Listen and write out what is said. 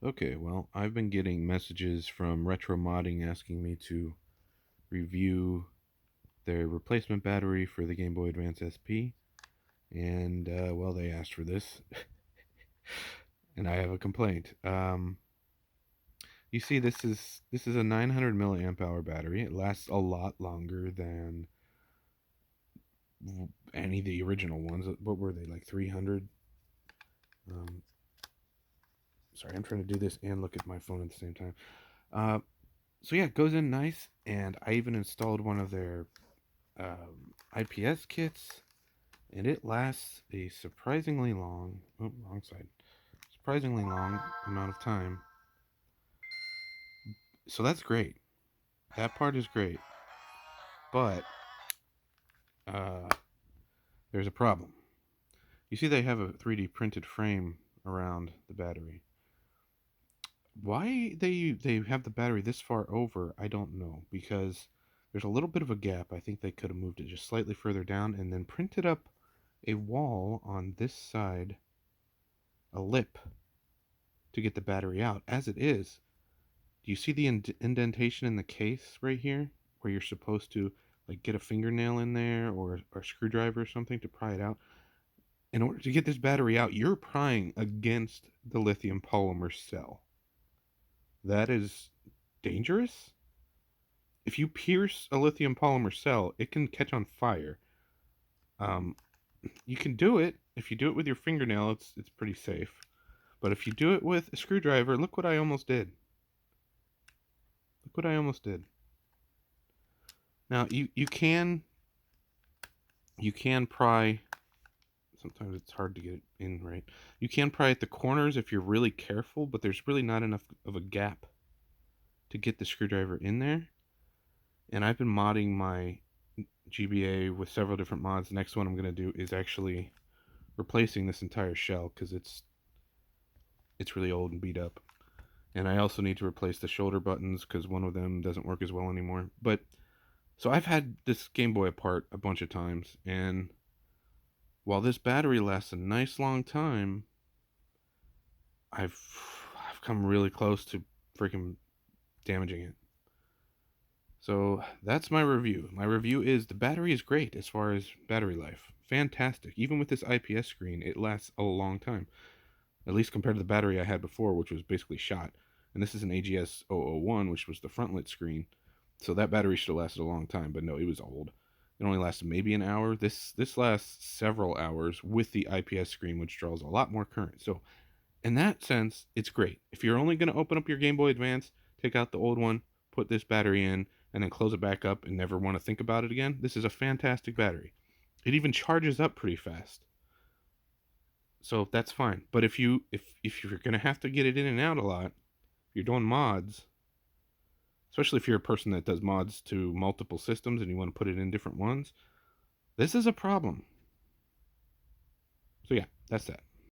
Okay, well, I've been getting messages from Retro Modding asking me to review their replacement battery for the Game Boy Advance SP, and well, they asked for this, and I have a complaint. You see, this is a 900 milliamp hour battery. It lasts a lot longer than any of the original ones. What were they, like 300? Um, Sorry, I'm trying to do this and look at my phone at the same time. Uh, so yeah, it goes in nice, and I even installed one of their IPS kits, and it lasts a surprisingly long, oh, wrong side, surprisingly long amount of time. So that's great. That part is great, but uh, there's a problem. You see, they have a 3D printed frame around the battery. Why they have the battery this far over, I don't know, because there's a little bit of a gap. I think they could have moved it just slightly further down and then printed up a wall on this side, a lip, to get the battery out. As it is, do you see the indentation in the case right here, where you're supposed to like get a fingernail in there or a screwdriver or something to pry it out? In order to get this battery out, you're prying against the lithium polymer cell. That is dangerous. If you pierce a lithium polymer cell, it can catch on fire. Um, you can do it. If you do it with your fingernail, it's pretty safe. But if you do it with a screwdriver, look what I almost did. Look what I almost did. Now you can pry. Sometimes it's hard to get it in right. You can pry at the corners if you're really careful, but there's really not enough of a gap to get the screwdriver in there. And I've been modding my GBA with several different mods. The next one I'm going to do is actually replacing this entire shell because it's really old and beat up. And I also need to replace the shoulder buttons because one of them doesn't work as well anymore. But so I've had this Game Boy apart a bunch of times, and while this battery lasts a nice long time, I've come really close to freaking damaging it. So that's my review. My review is the battery is great as far as battery life. Fantastic. Even with this IPS screen, it lasts a long time. At least compared to the battery I had before, which was basically shot. And this is an AGS 001, which was the front-lit screen. So that battery should have lasted a long time, but no, it was old. It only lasted maybe an hour. This lasts several hours with the IPS screen, which draws a lot more current. So in that sense, it's great. If you're only going to open up your Game Boy Advance, take out the old one, put this battery in, and then close it back up and never want to think about it again, this is a fantastic battery. It even charges up pretty fast. So that's fine. But if you're gonna have to get it in and out a lot, if you're doing mods, especially if you're a person that does mods to multiple systems and you want to put it in different ones, this is a problem. So yeah, that's that.